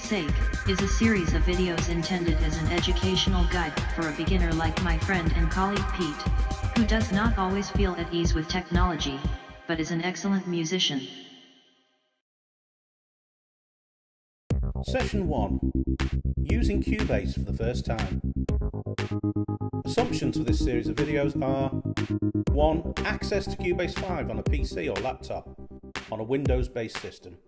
Sake is a series of videos intended as an educational guide for a beginner like my friend and colleague Pete, who does not always feel at ease with technology, but is an excellent musician. Session 1. Using Cubase for the first time. Assumptions for this series of videos are 1. Access to Cubase 5 on a PC or laptop on a Windows-based system.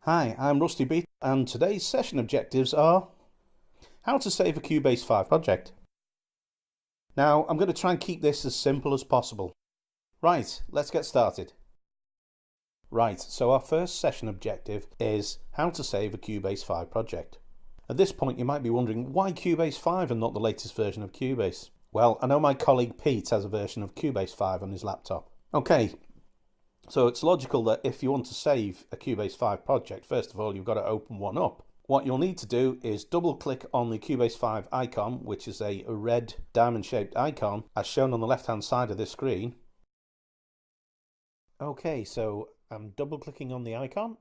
Hi, I'm Rusty Beat, and today's session objectives are how to save a Cubase 5 project. Now, I'm going to try and keep this as simple as possible. Right, let's get started. Right, so our first session objective is how to save a Cubase 5 project. At this point you might be wondering, why Cubase 5 and not the latest version of Cubase? Well, I know my colleague Pete has a version of Cubase 5 on his laptop. Okay, so it's logical that if you want to save a Cubase 5 project, first of all you've got to open one up. What you'll need to do is double click on the Cubase 5 icon, which is a red diamond shaped icon as shown on the left hand side of this screen. Okay, so I'm double clicking on the icon.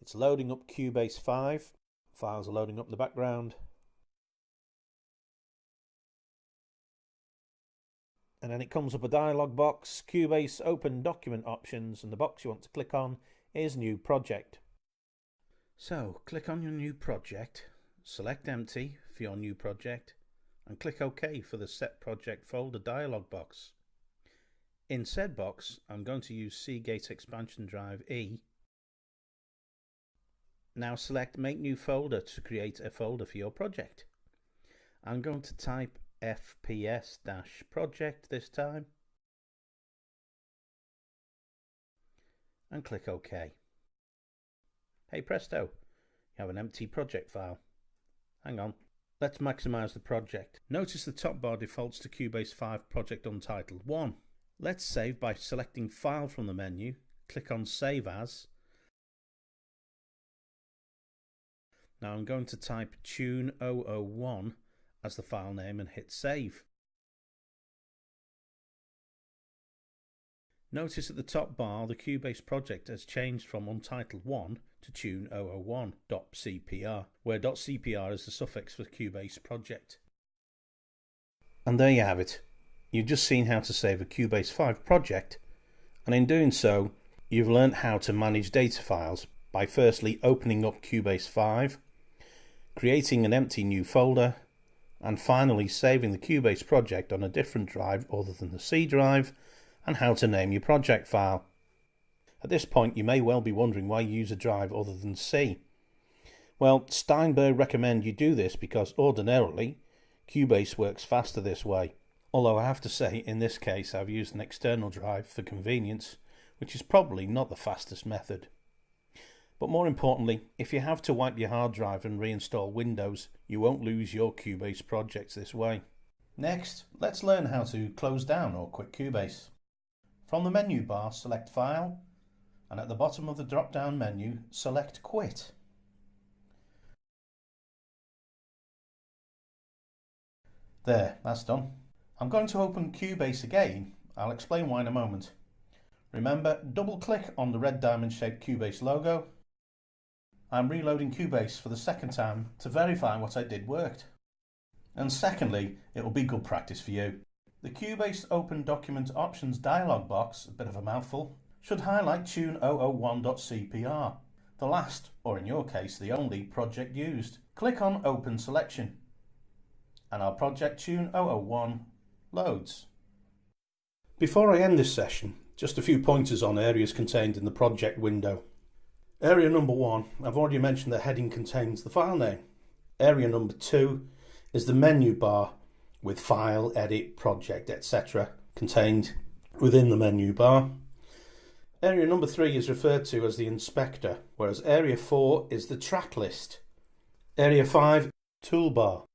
It's loading up Cubase 5. Files are loading up in the background. And then it comes up a dialog box, Cubase Open Document Options, and the box you want to click on is New Project. So click on your new project, select Empty for your new project, and click OK for the Set Project Folder dialog box. In said box, I'm going to use Seagate Expansion Drive E. Now select Make New Folder to create a folder for your project. I'm going to type FPS-project this time and click OK. Hey presto, you have an empty project file. Hang on, let's maximize the project. Notice the top bar defaults to Cubase 5 Project Untitled 1. Let's save by selecting File from the menu, click on Save As. Now I'm going to type Tune001 as the file name and hit Save. Notice at the top bar the Cubase project has changed from Untitled 1 to Tune001.cpr, where .cpr is the suffix for Cubase project. And there you have it. You've just seen how to save a Cubase 5 project, and in doing so you've learnt how to manage data files by firstly opening up Cubase 5, creating an empty new folder, and finally saving the Cubase project on a different drive other than the C drive, and how to name your project file. At this point you may well be wondering why you use a drive other than C. Well, Steinberg recommend you do this because ordinarily Cubase works faster this way. Although I have to say, in this case I've used an external drive for convenience, which is probably not the fastest method. But more importantly, if you have to wipe your hard drive and reinstall Windows, you won't lose your Cubase projects this way. Next, let's learn how to close down or quit Cubase. From the menu bar, select File, and at the bottom of the drop-down menu, select Quit. There, that's done. I'm going to open Cubase again. I'll explain why in a moment. Remember, double click on the red diamond shaped Cubase logo. I'm reloading Cubase for the second time to verify what I did worked. And secondly, it will be good practice for you. The Cubase Open Document Options dialog box, a bit of a mouthful, should highlight Tune001.cpr, the last, or in your case the only, project used. Click on Open Selection, and our project Tune001 loads. Before I end this session, just a few pointers on areas contained in the project window. Area number 1, I've already mentioned the heading contains the file name. Area number 2 is the menu bar with File, Edit, Project, etc. contained within the menu bar. Area number 3 is referred to as the inspector, whereas Area 4 is the track list. Area 5, toolbar.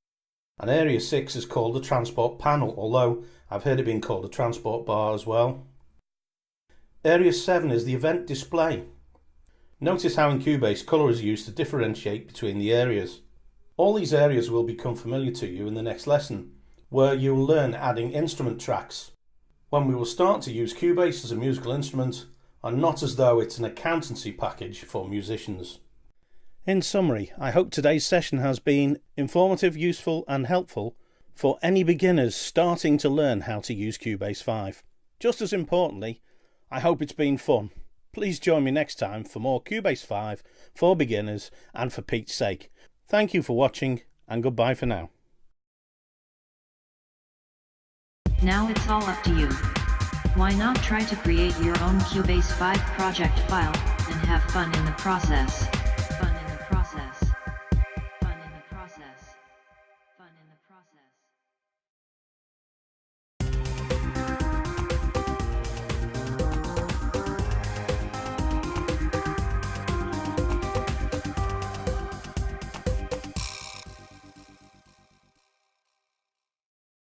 And Area 6 is called the transport panel, although I've heard it being called a transport bar as well. Area 7 is the event display. Notice how in Cubase colour is used to differentiate between the areas. All these areas will become familiar to you in the next lesson, where you will learn adding instrument tracks. When we will start to use Cubase as a musical instrument, and not as though it's an accountancy package for musicians. In summary, I hope today's session has been informative, useful and helpful for any beginners starting to learn how to use Cubase 5. Just as importantly, I hope it's been fun. Please join me next time for more Cubase 5 for beginners and for Pete's sake. Thank you for watching and goodbye for now. Now it's all up to you. Why not try to create your own Cubase 5 project file and have fun in the process?